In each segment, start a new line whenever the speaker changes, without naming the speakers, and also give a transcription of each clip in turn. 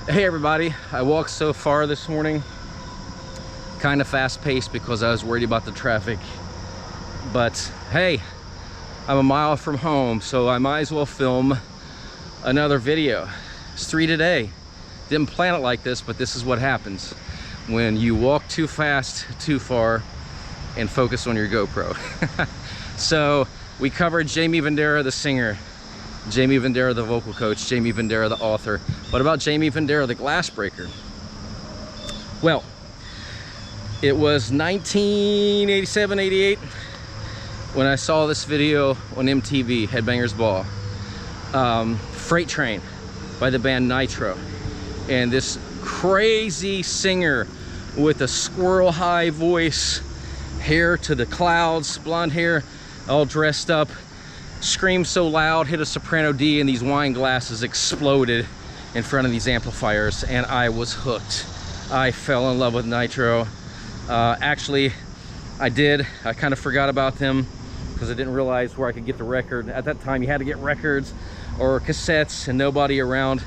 Hey everybody, I walked so far this morning, kind of fast-paced because I was worried about the traffic, but hey, I'm a mile from home, so I might as well film another video. It's 3 today. Didn't plan it like this, but this is what happens when you walk too fast, too far, and focus on your GoPro. So we covered Jaime Vendera, the singer, Jaime Vendera, the vocal coach, Jaime Vendera, the author. What about Jaime Vendera, the glass breaker? Well, it was 1987, 88 when I saw this video on MTV, Headbangers Ball. Freight Train by the band Nitro. And this crazy singer with a squirrel high voice, hair to the clouds, blonde hair, all dressed up, screamed so loud, hit a soprano D, and these wine glasses exploded in front of these amplifiers, and I was hooked. I fell in love with Nitro. Actually, I kind of forgot about them because I didn't realize where I could get the record. At that time, you had to get records or cassettes, and nobody around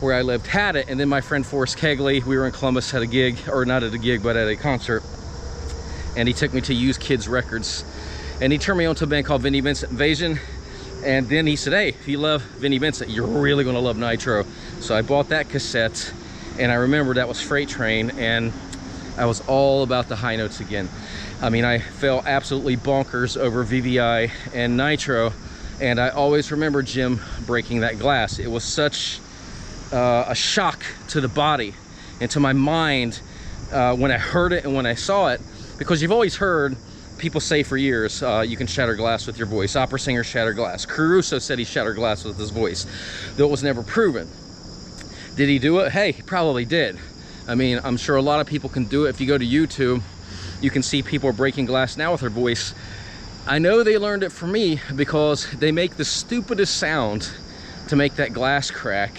where I lived had it. And then my friend Forest Kegley, we were in Columbus, had a gig, or not at a gig, but at a concert, and he took me to Use Kids Records. And he turned me on to a band called Vinnie Vincent Invasion. And then he said, hey, if you love Vinnie Vincent, you're really gonna love Nitro. So I bought that cassette, and I remember that was Freight Train, and I was all about the high notes again. I mean, I fell absolutely bonkers over VVI and Nitro, and I always remember Jim breaking that glass. It was such a shock to the body and to my mind when I heard it and when I saw it, because you've always heard people say for years, you can shatter glass with your voice. Opera singers shatter glass. Caruso said he shattered glass with his voice, though it was never proven. Did he do it? Hey, he probably did. I mean, I'm sure a lot of people can do it. If you go to YouTube, you can see people breaking glass now with their voice. I know they learned it from me because they make the stupidest sound to make that glass crack,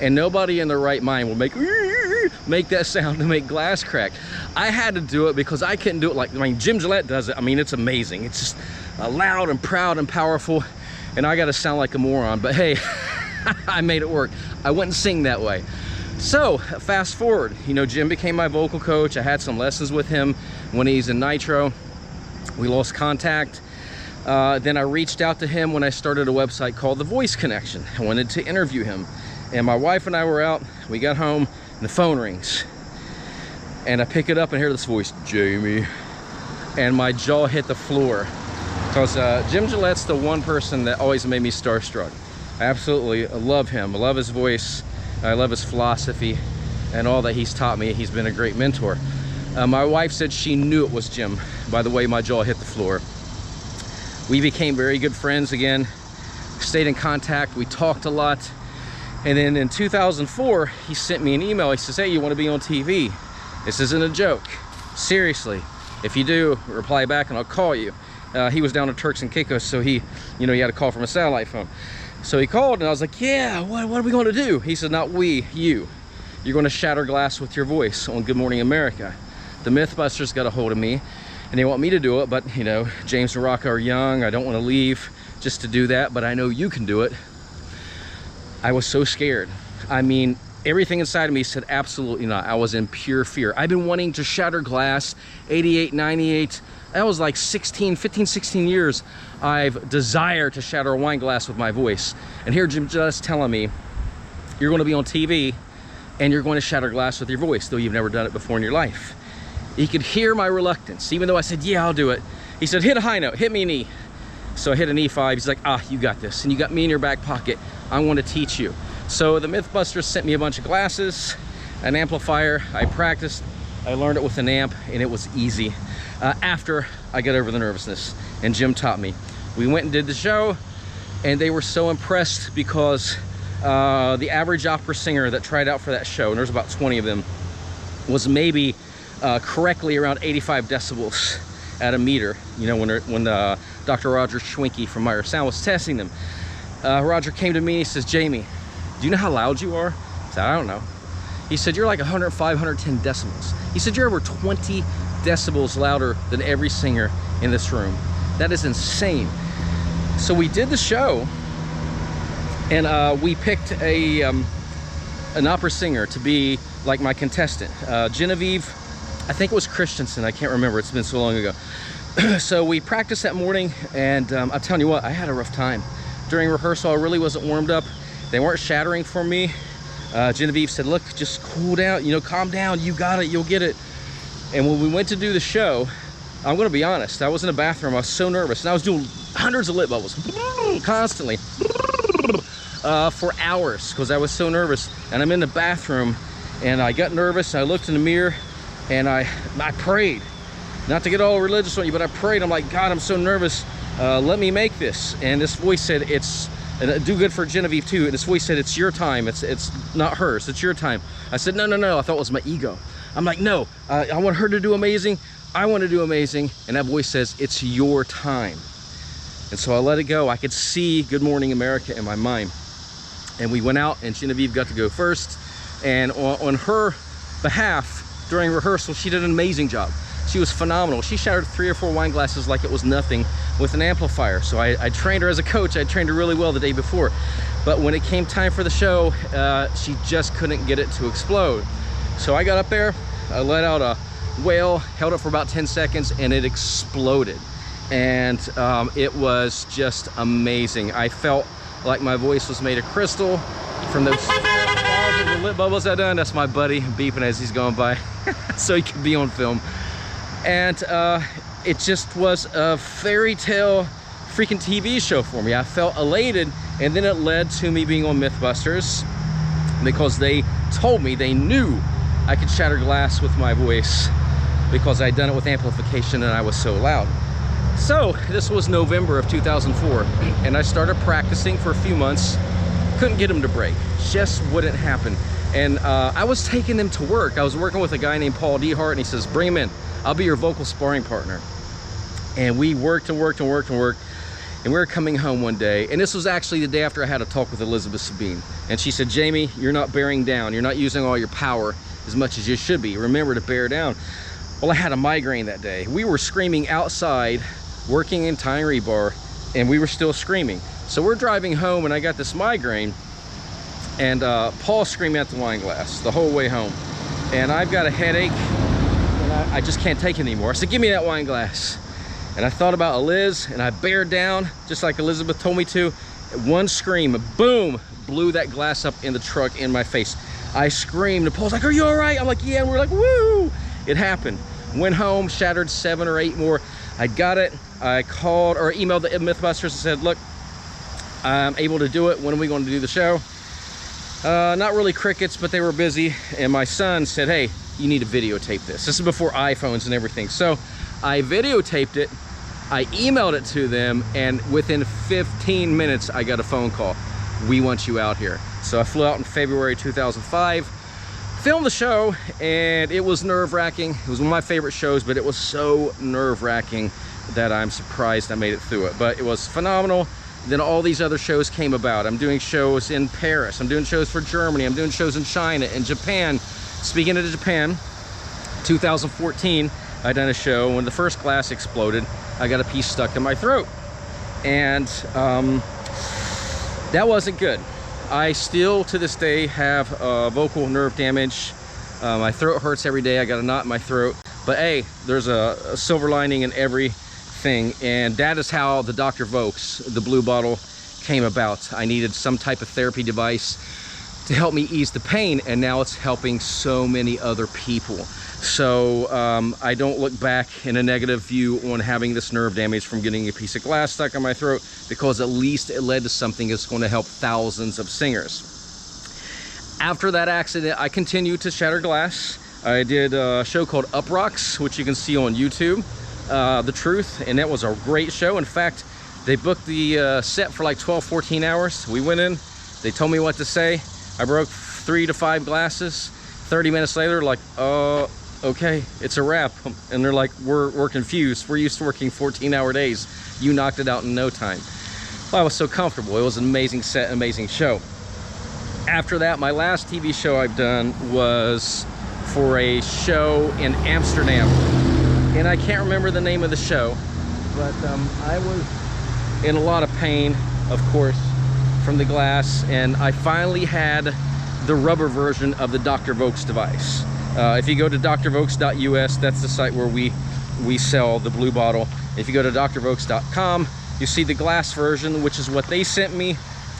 and nobody in their right mind will make that sound to make glass crack. I had to do it because I couldn't do it like, I mean, Jim Gillette does it. I mean, it's amazing. It's just loud and proud and powerful, and I got to sound like a moron, but hey, I made it work. I wouldn't sing that way. So fast forward, you know, Jim became my vocal coach. I had some lessons with him when he's in Nitro. We lost contact. Then I reached out to him when I started a website called The Voice Connection. I wanted to interview him. And my wife and I were out, we got home, and the phone rings. And I pick it up and hear this voice, Jaime. And my jaw hit the floor. Because Jim Gillette's the one person that always made me starstruck. I absolutely love him. I love his voice. I love his philosophy and all that he's taught me. He's been a great mentor. My wife said she knew it was Jim by the way my jaw hit the floor. We became very good friends again, stayed in contact, we talked a lot. And then in 2004, he sent me an email. He says, hey, you want to be on TV? This isn't a joke. Seriously. If you do, reply back and I'll call you. He was down in Turks and Caicos, so he had a call from a satellite phone. So he called and I was like, yeah, what are we going to do? He said, not we, you. You're going to shatter glass with your voice on Good Morning America. The MythBusters got a hold of me and they want me to do it, but you know, James and Rocco are young. I don't want to leave just to do that, but I know you can do it. I was so scared. I mean, everything inside of me said absolutely not. I was in pure fear. I've been wanting to shatter glass 88, 98. That was like 15, 16 years I've desired to shatter a wine glass with my voice. And here Jim just telling me, you're going to be on TV and you're going to shatter glass with your voice, though you've never done it before in your life. He could hear my reluctance, even though I said, yeah, I'll do it. He said, hit a high note, hit me an E. So I hit an E5. He's like, ah, you got this. And you got me in your back pocket. I want to teach you. So the MythBusters sent me a bunch of glasses, an amplifier. I practiced. I learned it with an amp, and it was easy. After I got over the nervousness, and Jim taught me. We went and did the show, and they were so impressed because the average opera singer that tried out for that show, and there's about 20 of them, was maybe correctly around 85 decibels at a meter. You know, when Dr. Roger Schwinke from Meyer Sound was testing them. Roger came to me and he says, Jaime, do you know how loud you are? I said, I don't know. He said, you're like 105, 110 decibels. He said, you're over 20 decibels louder than every singer in this room. That is insane. So we did the show, and we picked a an opera singer to be like my contestant. Genevieve, I think it was Christensen, I can't remember, it's been so long ago. So we practiced that morning, and I'm telling you what, I had a rough time. During rehearsal, I really wasn't warmed up. They weren't shattering for me. Genevieve said, look, just cool down, you know, calm down, you got it, you'll get it. And when we went to do the show, I'm gonna be honest, I was in the bathroom, I was so nervous, and I was doing hundreds of lip bubbles, constantly, for hours, because I was so nervous. And I'm in the bathroom, and I got nervous, I looked in the mirror, and I prayed. Not to get all religious on you, but I prayed. I'm like, God, I'm so nervous. Let me make this. And this voice said, and do good for Genevieve too. And this voice said, it's your time. It's not hers. It's your time. I said, no, no, no. I thought it was my ego. I'm like, no, I want her to do amazing. I want to do amazing. And that voice says, it's your time. And so I let it go. I could see Good Morning America in my mind. And we went out, and Genevieve got to go first. And on her behalf, during rehearsal, she did an amazing job. She was phenomenal. She shattered 3 or 4 wine glasses like it was nothing with an amplifier. So I trained her as a coach. I trained her really well the day before. But when it came time for the show, she just couldn't get it to explode. So I got up there, I let out a wail, held it for about 10 seconds, and it exploded. And it was just amazing. I felt like my voice was made of crystal from those lip bubbles I done. That's my buddy beeping as he's going by so he could be on film. And it just was a fairy tale freaking TV show for me. I felt elated, and then it led to me being on MythBusters, because they told me they knew I could shatter glass with my voice because I'd done it with amplification and I was so loud. So this was November of 2004, and I started practicing for a few months. Couldn't get them to break, just wouldn't happen. And I was taking them to work. I was working with a guy named Paul DeHart, and he says, bring him in, I'll be your vocal sparring partner. And we worked and worked and worked and worked. And we were coming home one day, and this was actually the day after I had a talk with Elizabeth Sabine. And she said, Jamie, you're not bearing down. You're not using all your power as much as you should be. Remember to bear down. Well, I had a migraine that day. We were screaming outside, working in tying rebar, and we were still screaming. So we're driving home, and I got this migraine, and Paul's screaming at the wine glass the whole way home. And I've got a headache, and I just can't take it anymore. I said, give me that wine glass. And I thought about Liz, and I bared down, just like Elizabeth told me to. One scream, boom, blew that glass up in the truck in my face. I screamed, and Paul's like, are you all right? I'm like, yeah, and we're like, woo! It happened. Went home, shattered 7 or 8 more. I got it. I called or emailed the MythBusters and said, look, I'm able to do it. When are we going to do the show? Not really crickets, but they were busy. And my son said, hey, you need to videotape this. This is before iPhones and everything. So I videotaped it, I emailed it to them, and within 15 minutes, I got a phone call. We want you out here. So I flew out in February 2005, filmed the show, and it was nerve-wracking. It was one of my favorite shows, but it was so nerve-wracking that I'm surprised I made it through it. But it was phenomenal. Then all these other shows came about. I'm doing shows in Paris. I'm doing shows for Germany. I'm doing shows in China and Japan. Speaking of Japan, 2014, I done a show. When the first glass exploded, I got a piece stuck in my throat. And that wasn't good. I still, to this day, have vocal nerve damage. My throat hurts every day. I got a knot in my throat. But hey, there's a silver lining in everything. And that is how the Dr. Vokes, the blue bottle, came about. I needed some type of therapy device to help me ease the pain, and now it's helping so many other people. So I don't look back in a negative view on having this nerve damage from getting a piece of glass stuck in my throat, because at least it led to something that's going to help thousands of singers. After that accident, I continued to shatter glass. I did a show called Up Rocks, which you can see on YouTube, The Truth, and that was a great show. In fact, they booked the set for like 12, 14 hours. We went in, they told me what to say. I broke 3 to 5 glasses. 30 minutes later, like, okay, it's a wrap. And they're like, we're confused. We're used to working 14-hour days. You knocked it out in no time. Well, I was so comfortable. It was an amazing set, amazing show. After that, my last TV show I've done was for a show in Amsterdam. And I can't remember the name of the show, but I was in a lot of pain, of course, from the glass. And I finally had the rubber version of the Dr. Vokes device. If you go to drvokes.us, that's the site where we sell the blue bottle. If you go to drvokes.com, you see the glass version, which is what they sent me,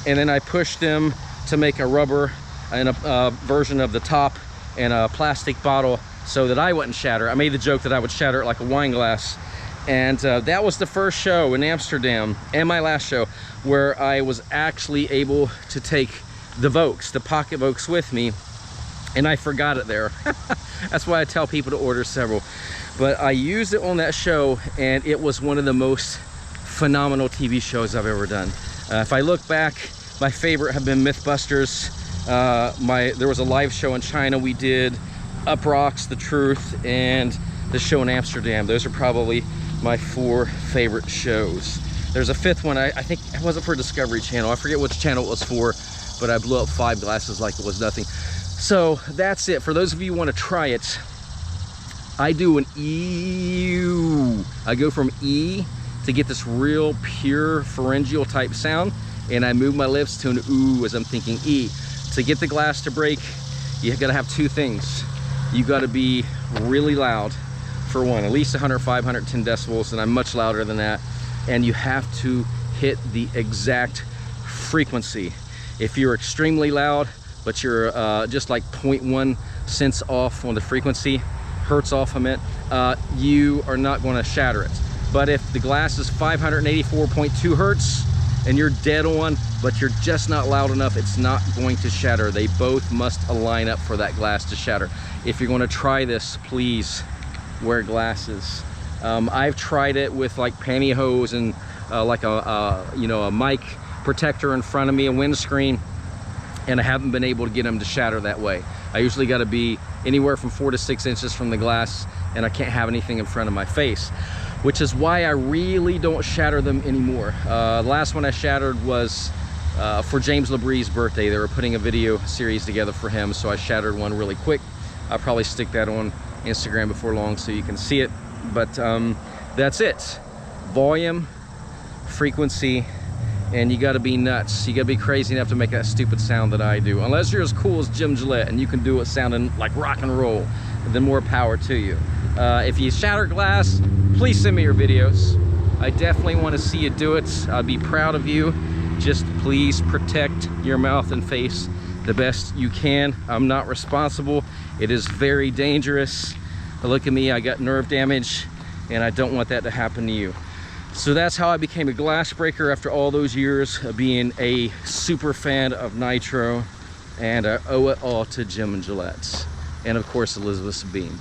and then I pushed them to make a rubber and a version of the top and a plastic bottle so that I wouldn't shatter. I made the joke that I would shatter it like a wine glass. And that was the first show in Amsterdam, and my last show, where I was actually able to take the Vokes, the pocket Vokes, with me, and I forgot it there. That's why I tell people to order several. But I used it on that show, and it was one of the most phenomenal TV shows I've ever done. If I look back, my favorite have been MythBusters. There was a live show in China we did, Up Rocks, The Truth, and the show in Amsterdam. Those are probably my 4 favorite shows. There's a 5th one, I think it wasn't for Discovery Channel. I forget which channel it was for, but I blew up 5 glasses like it was nothing. So that's it. For those of you who want to try it, I do an E. I go from E to get this real pure pharyngeal type sound, and I move my lips to an ooh as I'm thinking E. To get the glass to break, you gotta have 2 things. You gotta be really loud, for one, at least 105, 110 decibels, and I'm much louder than that. And you have to hit the exact frequency. If you're extremely loud, but you're just like 0.1 cents off on the frequency, hertz off of it, you are not going to shatter it. But if the glass is 584.2 hertz and you're dead on, but you're just not loud enough, it's not going to shatter. They both must align up for that glass to shatter. If you're going to try this, please wear glasses. I've tried it with like pantyhose and like a mic protector in front of me, a windscreen, and I haven't been able to get them to shatter that way. I usually got to be anywhere from 4 to 6 inches from the glass, and I can't have anything in front of my face, which is why I really don't shatter them anymore. The last one I shattered was for James LeBree's birthday. They were putting a video series together for him, so I shattered one really quick. I'll probably stick that on Instagram before long so you can see it. But that's it. Volume, frequency, and you got to be nuts. You got to be crazy enough to make that stupid sound that I do. Unless you're as cool as Jim Gillette and you can do it sounding like rock and roll, then more power to you. If you shatter glass, please send me your videos. I definitely want to see you do it. I'd be proud of you. Just please protect your mouth and face the best you can. I'm not responsible. It is very dangerous. Look at me, I got nerve damage, and I don't want that to happen to you. So that's how I became a glass breaker after all those years of being a super fan of Nitro, and I owe it all to Jim and Gillette, and of course Elizabeth Sabine.